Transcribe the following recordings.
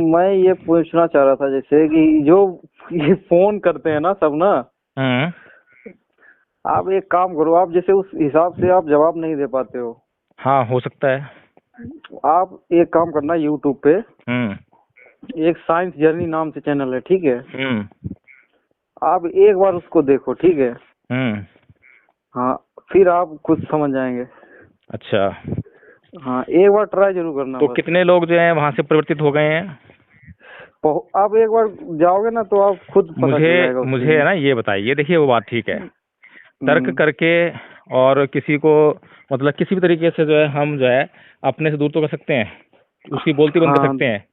मैं ये पूछना चाह रहा था जैसे कि जो ये फोन करते हैं ना सब ना, आप एक काम करो, आप जैसे उस हिसाब से आप जवाब नहीं दे पाते हो। हाँ, हो सकता है। आप एक काम करना, यूट्यूब पे एक साइंस जर्नी नाम से चैनल है, ठीक है। आप एक बार उसको देखो, ठीक है। हाँ, फिर आप खुद समझ जाएंगे। अच्छा, हाँ, एक बार ट्राई जरूर करना तो बस। कितने लोग जो हैं वहां से परिवर्तित हो गए हैं? आप एक बार जाओगे ना तो आप खुद पता मुझे चल जाएगा उस चीज मुझे है में। ना, ये बताइए, देखिए वो बात ठीक है, तर्क हम्म, करके और किसी को मतलब किसी भी तरीके से जो है हम जो है अपने से दूर तो कर सकते हैं, उसकी बोलती बंद कर हाँ। सकते हैं,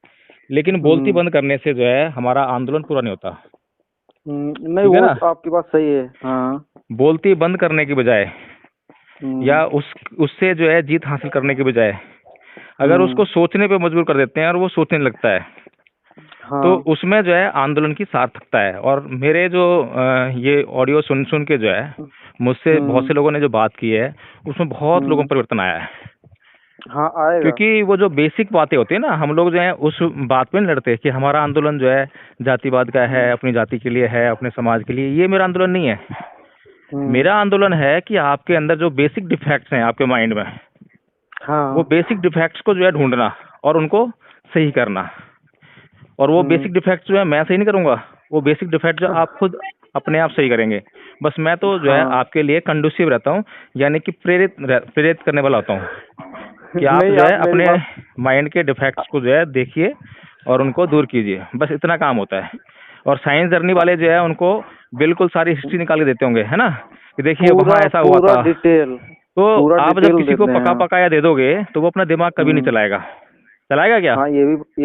लेकिन बोलती बंद करने से जो है हमारा आंदोलन पूरा नहीं होता। नहीं, ठीक है वो ना? तो आपकी बात सही है। हाँ। बोलती बंद करने की बजाय हम्म, या उससे जो है जीत हासिल करने की बजाय अगर हम्म, उसको सोचने पे मजबूर कर देते हैं और वो सोचने लगता है, तो हाँ। उसमें जो है आंदोलन की सार्थकता है। और मेरे जो ये ऑडियो सुन सुन के जो है मुझसे बहुत हम्म, से लोगों ने जो बात की है, उसमें बहुत लोगों में हम्म, परिवर्तन आया है। हाँ, आएगा। क्योंकि वो जो बेसिक बातें होती है ना, हम लोग जो है उस बात पे नहीं लड़ते कि हमारा आंदोलन जो है जातिवाद का है, अपनी जाति के लिए है, अपने समाज के लिए। ये मेरा आंदोलन नहीं है। हम्म, मेरा आंदोलन है कि आपके अंदर जो बेसिक डिफेक्ट्स हैं आपके माइंड में, वो हाँ। बेसिक डिफेक्ट्स को जो है ढूंढना और उनको सही करना। और वो हम्म, बेसिक डिफेक्ट्स जो है मैं सही नहीं करूंगा, वो बेसिक डिफेक्ट जो आप खुद अपने आप सही करेंगे। बस मैं तो जो है हाँ। आपके लिए कंडूसिव रहता हूँ, यानी कि प्रेरित करने वाला होता हूँ कि आप नहीं, जो है आप मेरी अपने बात। माइंड के डिफेक्ट्स को जो है देखिए और उनको दूर कीजिए। बस इतना काम होता है। और साइंस जर्नी वाले जो है उनको बिल्कुल सारी हिस्ट्री निकाल के देते होंगे, है ना, कि देखिए पूरा वहाँ ऐसा हुआ पूरा था। डिटेल, तो पूरा आप जब डिटेल किसी को देते पका हैं। पकाया दे दोगे तो वो अपना दिमाग कभी नहीं हम्म, चलाएगा। चलाएगा क्या? हाँ, ये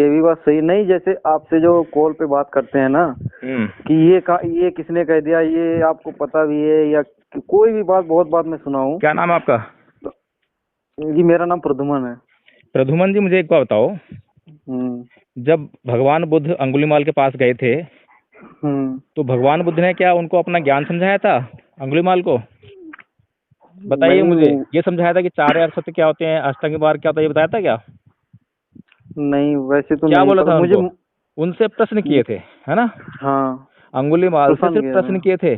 भी बात सही नहीं। जैसे आपसे जो कॉल पे बात करते हैं ना, हम्म। कि ये किसने कह दिया, ये आपको पता भी है या कोई भी बात, बहुत बात मैं सुना हूँ। क्या नाम है आपका? जी, मेरा नाम प्रद्युमन है। प्रधुमन जी, मुझे एक बात बताओ, हम्म, जब भगवान बुद्ध अंगुलीमाल के पास गए थे, हम्म। तो भगवान बुद्ध ने क्या उनको अपना ज्ञान समझाया था अंगुलीमाल को? बताइए नहीं, मुझे। ये समझाया था कि चार यार सत्य क्या होते हैं, अष्टांग मार्ग क्या होता है, ये बताया था क्या? नहीं, वैसे तो क्या नहीं बोला पता था मुझे। उनको? उनसे प्रश्न किए थे, है ना? हाँ, अंगुलीमाल से प्रसन्न सिर्फ किया था। प्रश्न किए थे।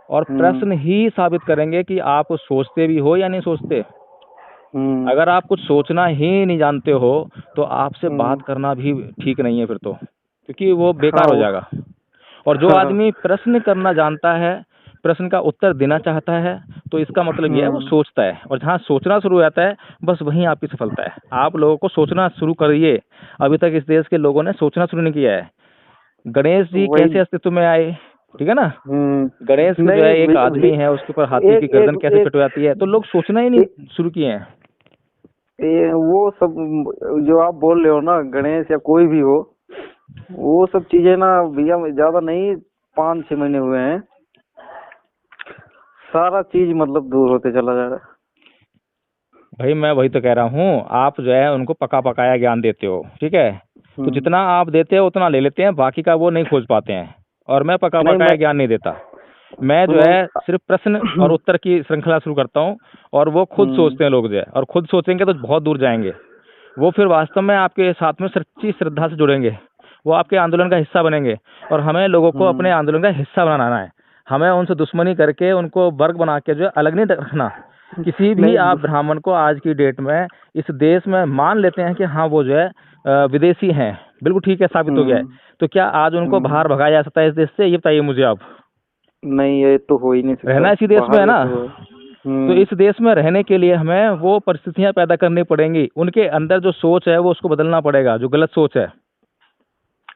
और हम्म, प्रश्न ही साबित करेंगे कि आप सोचते भी हो या नहीं सोचते। हम्म, अगर आप कुछ सोचना ही नहीं जानते हो तो आपसे हम्म। बात करना भी ठीक नहीं है फिर तो, क्योंकि वो हाँ, बेकार हो जाएगा। और जो हाँ। आदमी प्रश्न करना जानता है, प्रश्न का उत्तर देना चाहता है, तो इसका मतलब यह है वो हम्म, सोचता है। और जहाँ सोचना शुरू हो जाता है, बस वहीं आपकी सफलता है। आप लोगों को सोचना शुरू करिए। अभी तक इस देश के लोगों ने सोचना शुरू नहीं किया है। गणेश जी वही। कैसे अस्तित्व में आए? ठीक है ना? गणेश हम्म, जो नहीं, है एक आदमी है, उसके ऊपर हाथी की एक गर्दन एक कैसे एक, फिट हो जाती है, तो लोग सोचना ही एक, नहीं शुरू किए हैं। वो सब जो आप बोल रहे हो ना, गणेश या कोई भी हो, वो सब चीजें ना भैया, ज्यादा नहीं, 5-6 महीने हुए हैं। सारा चीज मतलब दूर होते चला जा रहा भाई मैं वही तो कह रहा हूँ, आप जो है उनको पका पकाया ज्ञान देते हो, ठीक है? है। तो जितना आप देते हो उतना ले लेते हैं, बाकी का वो नहीं खोज पाते हैं। और मैं पका नहीं, पकाया मैं ज्ञान नहीं देता। मैं जो सुनो। है सिर्फ प्रश्न और उत्तर की श्रृंखला शुरू करता हूँ। और वो खुद हम्म, सोचते हैं लोग जो है, और खुद सोचेंगे तो बहुत दूर जाएंगे। वो फिर वास्तव में आपके साथ में सच्ची श्रद्धा से जुड़ेंगे। वो आपके आंदोलन का हिस्सा बनेंगे। और हमें लोगों को अपने हम्म, आंदोलन का हिस्सा बनाना है। हमें उनसे दुश्मनी करके उनको वर्ग बना के जो है अलग नहीं रखना। किसी भी नहीं, आप ब्राह्मण को आज की डेट में इस देश में मान लेते हैं कि हाँ वो जो है विदेशी हैं, बिल्कुल ठीक है, साबित हो गया है। हम्म, तो क्या आज उनको हम्म। बाहर भगाया जा सकता है इस देश से? ये बताइए मुझे आप। नहीं, ये तो हो ही नहीं सकता। रहना इसी देश में बाहर है ना? कैसे हुआ? तो इस देश में रहने के लिए हमें वो परिस्थितियां पैदा करनी पड़ेंगी। उनके अंदर जो सोच है वो उसको बदलना पड़ेगा, जो गलत सोच है।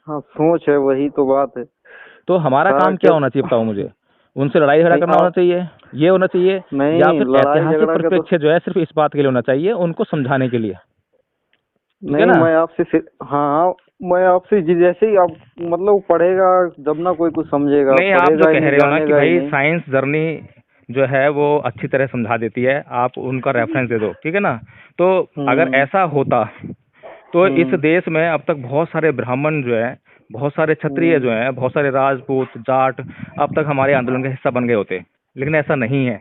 हाँ, सोच है, वही तो बात है। तो हमारा सारा काम क्या क्या? होना चाहिए बताओ मुझे? उनसे लड़ाई झगड़ा नहीं, करना होना आप। चाहिए, ये होना चाहिए? या नहीं, फिर लड़ाई ऐतिहासिक झगड़ा का तो। परिप्रेक्ष्य जो है सिर्फ इस बात के लिए होना चाहिए, उनको समझाने के लिए? ठीक है नहीं, ना? मैं आपसे हाँ, मैं आपसे जैसे ही आप मतलब पढ़ेगा, जब ना कोई कुछ समझेगा, नहीं, आप जो पढ़ेगा ही कह नहीं, रहे हो ना कि जानेगा ही भाई नहीं। साइंस जर्नी जो है वो अच्छी तरह समझा देती है, आप उनका रेफरेंस दे दो, ठीक है ना? तो अगर हम्म, ऐसा होता तो इस हम्म, देश में अब तक बहुत सारे ब्राह्मण जो है, बहुत सारे क्षत्रिय हम्म, जो हैं, बहुत सारे राजपूत जाट अब तक हमारे आंदोलन का हिस्सा बन गए होते। लेकिन ऐसा नहीं है।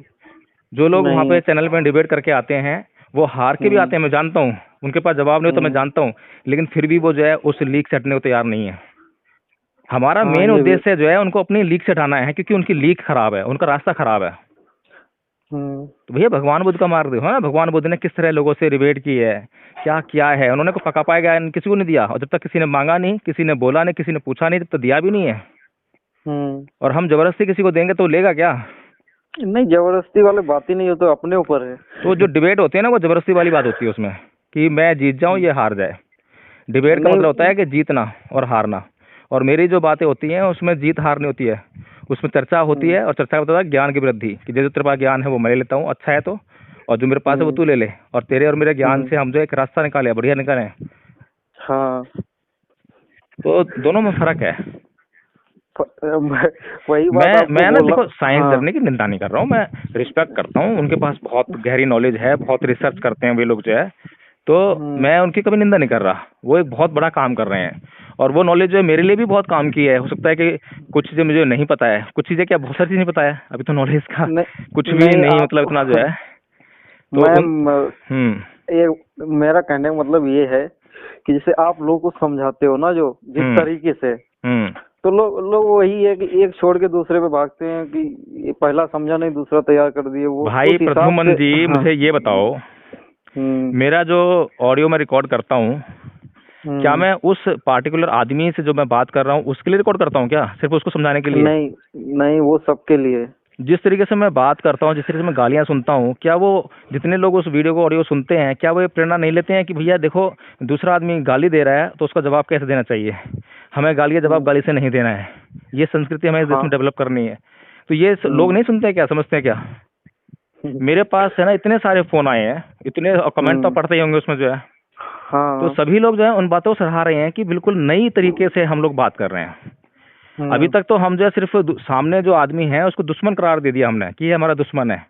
जो लोग वहाँ नहीं पे है। चैनल पे डिबेट करके आते हैं, वो हार के भी हम्म, आते हैं, मैं जानता हूँ। उनके पास जवाब नहीं हो तो मैं जानता हूँ, लेकिन फिर भी वो जो है उस लीक से हटने को तैयार नहीं है। हमारा हाँ मेन ये भी। उद्देश्य जो है उनको अपनी लीक से हटाना है, क्योंकि उनकी लीक खराब है, उनका रास्ता खराब है। तो भैया भगवान बुद्ध का मार्ग देखो ना, भगवान बुद्ध ने किस तरह लोगों से रिबेट की है, क्या किया है उन्होंने, को पका पाया गया किसी को नहीं दिया, और जब तक किसी ने मांगा नहीं, किसी ने बोला नहीं, किसी ने पूछा नहीं, तब तक दिया भी नहीं है। और हम जबरदस्ती किसी को देंगे तो लेगा क्या? नहीं, जबरदस्ती वाले बात ही नहीं हो, तो अपने ऊपर है। तो जो डिबेट होती है ना वो जबरदस्ती वाली बात होती है उसमें, कि मैं जीत जाऊं ये हार जाए। डिबेट का मतलब होता नहीं। है कि जीतना और हारना, और मेरी जो बातें होती हैं उसमें जीत हार नहीं होती है, उसमें चर्चा होती है, और चर्चा का मतलब है ज्ञान की वृद्धि, कि जो तेरे पास ज्ञान है वो मैं ले लेता हूँ, अच्छा है तो, और जो मेरे पास है वो तू ले ले, और तेरे और मेरे ज्ञान से हम जो एक रास्ता निकाले, बढ़िया निकाले। हाँ। तो दोनों में फर्क है। वही बात आपको मैं ना बोला। देखो, साइंस हाँ। जर्नी की निंदा नहीं कर रहा हूँ, मैं रिस्पेक्ट करता हूँ, उनके पास बहुत गहरी नॉलेज है, बहुत रिसर्च करते हैं वे लोग जो है, तो मैं उनकी कभी निंदा नहीं कर रहा, वो एक बहुत बड़ा काम कर रहे हैं, और वो नॉलेज जो है मेरे लिए भी बहुत काम की है। हो सकता है कि कुछ चीज़ें मुझे नहीं पता है, कुछ चीज़ें क्या बहुत सारी चीज़ नहीं पता है, अभी तो नॉलेज का कुछ भी नहीं नहीं, आप मतलब इतना जो है तो एक मेरा कहने का मतलब ये है कि जैसे आप लोगों को समझाते हो ना, जो जिस तरीके से, तो लोग वही है कि एक छोड़ के दूसरे पे भागते हैं कि ये पहला समझा नहीं दूसरा तैयार कर दिए, वो भाई उस हिसाब प्रद्युमन से। जी, हाँ। मुझे ये बताओ, मेरा जो ऑडियो मैं रिकॉर्ड करता हूँ, क्या मैं उस पार्टिकुलर आदमी से जो मैं बात कर रहा हूँ उसके लिए रिकॉर्ड करता हूँ क्या, सिर्फ उसको समझाने के लिए? नहीं नहीं, वो सबके लिए। जिस तरीके से मैं बात करता हूँ, जिस तरीके से मैं गालियाँ सुनता हूँ, क्या वो जितने लोग उस वीडियो को ऑडियो सुनते हैं, क्या वो ये प्रेरणा नहीं लेते हैं कि भैया देखो दूसरा आदमी गाली दे रहा है तो उसका जवाब कैसे देना चाहिए, हमें गाली का जवाब गाली से नहीं देना है, ये संस्कृति हमें इस देश में डेवलप करनी है। तो ये लोग नहीं सुनते क्या, समझते हैं क्या? मेरे पास है ना इतने सारे फोन आए हैं, इतने कमेंट तो पढ़ते ही होंगे उसमें जो है, तो सभी लोग जो है उन बातों को सराहा रहे हैं कि बिल्कुल नई तरीके से हम लोग बात कर रहे हैं। अभी तक तो हम जो है सिर्फ सामने जो आदमी है उसको दुश्मन करार दे दिया हमने कि ये हमारा दुश्मन है,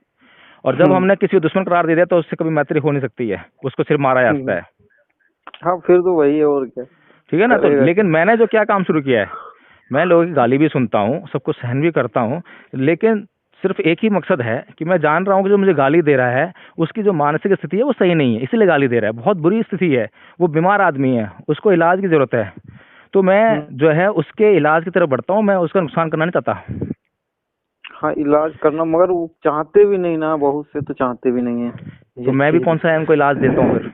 और जब हमने किसी को दुश्मन करार दे दिया तो उससे कभी मैत्री हो नहीं सकती है, उसको सिर्फ मारा जा सकता है। हाँ, फिर तो वही है और क्या। ठीक है ना? तो लेकिन मैंने जो क्या काम शुरू किया है, मैं लोगों की गाली भी सुनता हूँ, सबको सहन भी करता हूँ, लेकिन सिर्फ एक ही मकसद है कि मैं जान रहा हूँ कि जो मुझे गाली दे रहा है उसकी जो मानसिक स्थिति है वो सही नहीं है, इसलिए गाली दे रहा है, बहुत बुरी स्थिति है, वो बीमार आदमी है, उसको इलाज की जरूरत है, तो मैं जो है उसके इलाज की तरफ बढ़ता हूँ, मैं उसका नुकसान करना नहीं चाहता। हाँ, इलाज करना, मगर वो चाहते भी नहीं ना, बहुत से तो चाहते भी नहीं है। तो मैं भी कौन सा उनको इलाज देता हूँ फिर?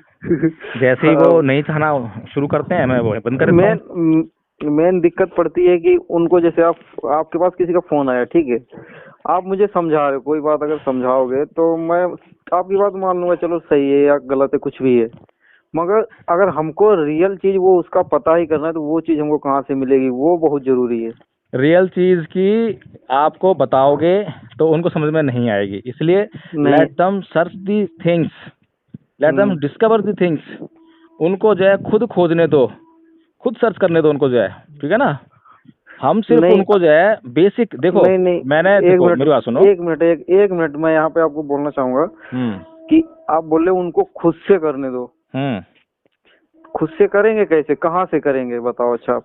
जैसे ही वो नहीं चाहना शुरू करते हैं मैं वो बंद कर देता हूँ। मेन दिक्कत पड़ती है कि उनको, जैसे आपके पास किसी का फोन आया, ठीक है, आप मुझे समझा रहे हो, कोई बात अगर समझाओगे तो मैं आपकी बात मान लूंगा, चलो सही है या गलत है कुछ भी है, मगर अगर हमको रियल चीज वो उसका पता ही करना है तो वो चीज हमको कहाँ से मिलेगी, वो बहुत जरूरी है। रियल चीज की आपको बताओगे तो उनको समझ में नहीं आएगी, इसलिए let them search the things, let them discover the things, उनको जो है खुद खोजने दो, खुद सर्च करने दो उनको जो है, ठीक है ना? हम सिर्फ उनको जो है बेसिक देखो, नहीं, मैंने देखो मेरी बात सुनो, एक मिनट मैं यहाँ पे आपको बोलना चाहूंगा कि आप बोले उनको खुद से करने दो, खुद से करेंगे कैसे, कहाँ से करेंगे बताओ? अच्छा,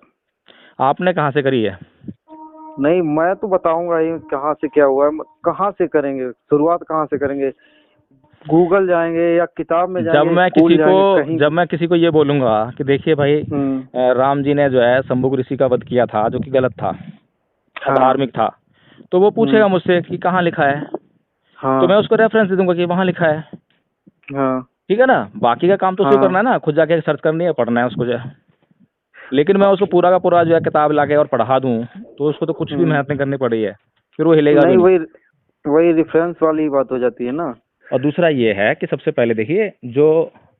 आपने कहाँ से करी है? नहीं, मैं तो बताऊंगा ये कहाँ से क्या हुआ है, कहाँ से करेंगे, शुरुआत कहाँ से करेंगे, गूगल जाएंगे या किताब में जाएंगे, स्कूल जाएंगे, कहीं? जब मैं किसी को ये बोलूंगा कि देखिए भाई राम जी ने जो है शंभुक ऋषि का वध किया था जो कि गलत था, अधार्मिक था, तो वो पूछेगा मुझसे कि कहाँ लिखा है, तो मैं उसको रेफरेंस दे दूंगा कि वहाँ लिखा है। ठीक है ना? बाकी का काम तो उसको करना है ना, खुद जाके सर्च करनी है, पढ़ना है उसको जो है, लेकिन मैं उसको पूरा का पूरा जो है किताब लाके और पढ़ा दूं तो उसको तो कुछ भी मेहनत नहीं करनी पड़ी है, फिर वो हिलेगा भी नहीं। वही रेफरेंस वाली बात हो जाती है ना। और दूसरा ये है कि सबसे पहले देखिए, जो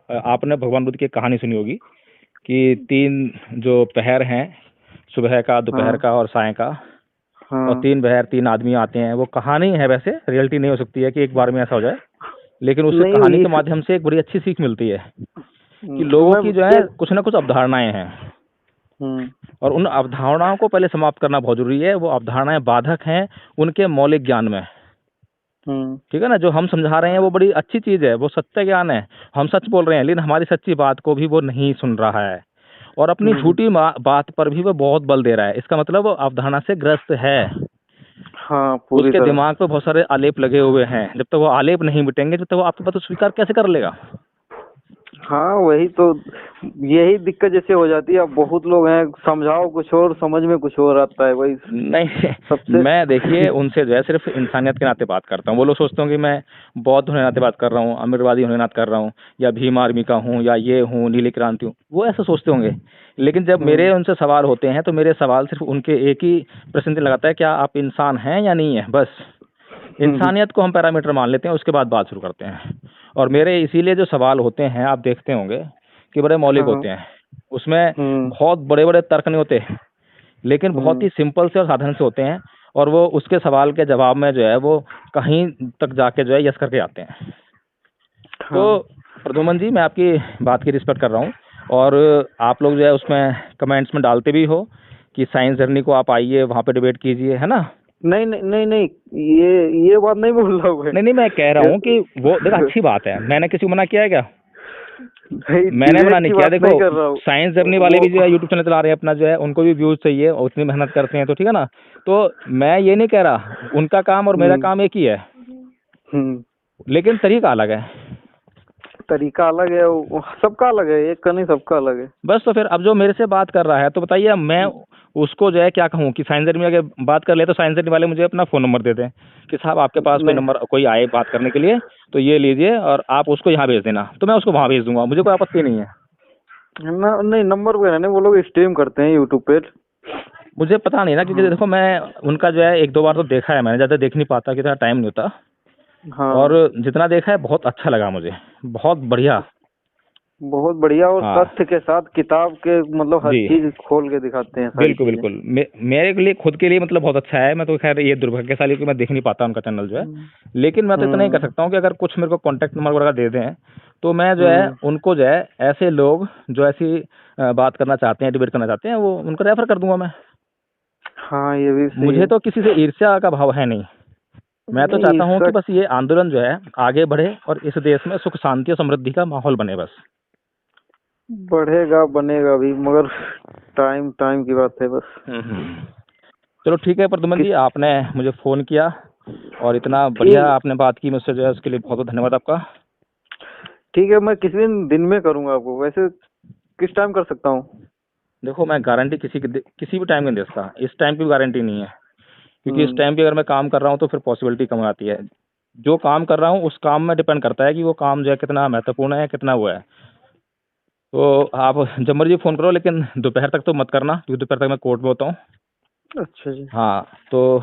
आपने भगवान बुद्ध की कहानी सुनी होगी कि 3 जो पहर हैं, सुबह का, दोपहर का और साय का, और 3 पहर 3 आदमी आते हैं, वो कहानी है, वैसे रियलिटी नहीं हो सकती है कि एक बार में ऐसा हो जाए, लेकिन उस कहानी के माध्यम से एक बड़ी अच्छी सीख मिलती है कि लोगों की जो है कुछ ना कुछ अवधारणाएं हैं, और उन अवधारणाओं को पहले समाप्त करना बहुत जरूरी है। वो अवधारणाएं बाधक हैं उनके मौलिक ज्ञान में, ठीक है ना? जो हम समझा रहे हैं वो बड़ी अच्छी चीज है, वो सत्य ज्ञान है, हम सच बोल रहे हैं, लेकिन हमारी सच्ची बात को भी वो नहीं सुन रहा है, और अपनी झूठी बात पर भी वो बहुत बल दे रहा है, इसका मतलब वो अवधारणा से ग्रस्त है। उसके दिमाग पे बहुत सारे आलेप लगे हुए हैं, जब तक वो आलेप नहीं मिटेंगे, जब तक वो आपकी बात को स्वीकार कैसे कर लेगा? हाँ वही तो, यही दिक्कत जैसे हो जाती है। अब बहुत लोग हैं, समझाओ कुछ और, समझ में कुछ और आता है। वही नहीं सबसे मैं देखिए उनसे जो है सिर्फ इंसानियत के नाते बात करता हूँ। वो लोग सोचते होंगे मैं बौद्ध होने के नाते बात कर रहा हूँ, अमीरवादी होने के नाते कर रहा हूँ, या भीम आर्मी का हूँ, या ये हूँ, नीली क्रांति हूँ, वो ऐसा सोचते होंगे। लेकिन जब मेरे उनसे सवाल होते हैं तो मेरे सवाल सिर्फ उनके एक ही प्रश्न से लगाता है, क्या आप इंसान हैं या नहीं है। बस इंसानियत को हम पैरामीटर मान लेते हैं, उसके बाद बात शुरू करते हैं। और मेरे इसीलिए जो सवाल होते हैं आप देखते होंगे कि बड़े मौलिक हाँ। होते हैं। उसमें बहुत बड़े बड़े तर्क नहीं होते, लेकिन बहुत ही सिंपल से और साधारण से होते हैं। और वो उसके सवाल के जवाब में जो है वो कहीं तक जाके जो है यस करके आते हैं। तो हाँ। प्रद्युमन जी, मैं आपकी बात की रिस्पेक्ट कर रहा हूँ। और आप लोग जो है उसमें कमेंट्स में डालते भी हो कि साइंस जर्नी को आप आइए, वहाँ पे डिबेट कीजिए, है ना। नहीं नहीं नहीं नहीं, ये बात नहीं बोल रहा हूँ मैं। नहीं मैं कह रहा हूँ कि वो देखो अच्छी बात है, मैंने किसी को मना किया है क्या? भाई मैंने मना डिबेट नहीं की किया। बात देखो नहीं कर रहा हूँ साइंस जर्नी वाले वो। भी जो है यूट्यूब चैनल चला रहे हैं अपना, जो है उनको भी व्यूज चाहिए और उतनी मेहनत करते हैं, तो ठीक है ना। तो मैं ये नहीं कह रहा, उनका काम और मेरा काम एक ही है, हम्म लेकिन तरीका अलग है। तरीका अलग है, सबका अलग है, एक का नहीं सबका अलग है। बस तो फिर अब जो मेरे से बात कर रहा है तो बताइए अब मैं उसको जो है क्या कहूँ कि साइंस जर्नी में अगर बात कर ले तो साइंस जर्नी वाले मुझे अपना फ़ोन नंबर दे दें कि साहब आपके पास कोई नहीं नंबर, कोई आए बात करने के लिए तो ये लीजिए और आप उसको यहाँ भेज देना, तो मैं उसको वहाँ भेज दूंगा, मुझे कोई आपत्ति नहीं है। नहीं, नंबर वगैरह नहीं, वो लोग स्ट्रीम करते हैं यूट्यूब पे। मुझे पता नहीं ना, क्योंकि देखो मैं उनका जो है एक दो बार तो देखा है मैंने, ज़्यादा देख नहीं पाता कि इतना टाइम नहीं होता। और हाँ जितना देखा है बहुत अच्छा लगा मुझे, बहुत बढ़िया। बहुत बढ़िया, और हाँ तथ्य के साथ किताब के मतलब हर जी, चीज खोल के दिखाते हैं सारी बिल्कुल चीजें। बिल्कुल। मेरे के लिए खुद के लिए मतलब बहुत अच्छा है। मैं तो खैर ये दुर्भाग्यशाली हूं कि मैं देख नहीं पाता उनका चैनल जो है। लेकिन मैं तो इतना ही कर हम्म सकता हूँ कि अगर कुछ मेरे को कॉन्टैक्ट नंबर वगैरह दे दें तो मैं जो है हम्म उनको जो है ऐसे लोग जो ऐसी बात करना चाहते हैं, डिबेट करना चाहते हैं, वो उनको रेफर कर दूंगा मैं। हाँ ये भी सही मुझे है। तो किसी से ईर्ष्या का भाव है नहीं। मैं तो नहीं चाहता हूँ ईर्ष्या, कि बस ये आंदोलन जो है आगे बढ़े और इस देश में सुख शांति और समृद्धि का माहौल बने बस। बढ़ेगा बनेगा भी, मगर टाइम टाइम की बात है बस। हम्म। चलो ठीक है प्रद्युमन किस जी, आपने मुझे फ़ोन किया और इतना बढ़िया ठीक आपने बात की मुझसे, जो है उसके लिए बहुत बहुत धन्यवाद आपका। ठीक है, मैं किसी दिन में करूंगा आपको। वैसे किस टाइम कर सकता हूँ? देखो मैं गारंटी किसी भी टाइम नहीं दे सकता, इस टाइम की भी गारंटी नहीं है, क्योंकि इस हम्म टाइम पे अगर मैं काम कर रहा हूँ तो फिर पॉसिबिलिटी कम आती है। जो काम कर रहा हूँ उस काम में डिपेंड करता है कि वो काम जो है कितना महत्वपूर्ण है, कितना वो है। तो आप जब मर्जी फ़ोन करो, लेकिन दोपहर तक तो मत करना, क्योंकि दोपहर तक मैं कोर्ट में होता हूँ। अच्छा जी। हाँ, तो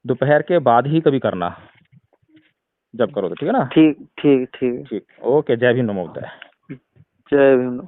दोपहर के बाद ही कभी करना, जब करो तो, ठीक है ना। ठीक ठीक ठीक। ठीक, ओके, जय भीम, नमो बुद्धाय। जय भीम।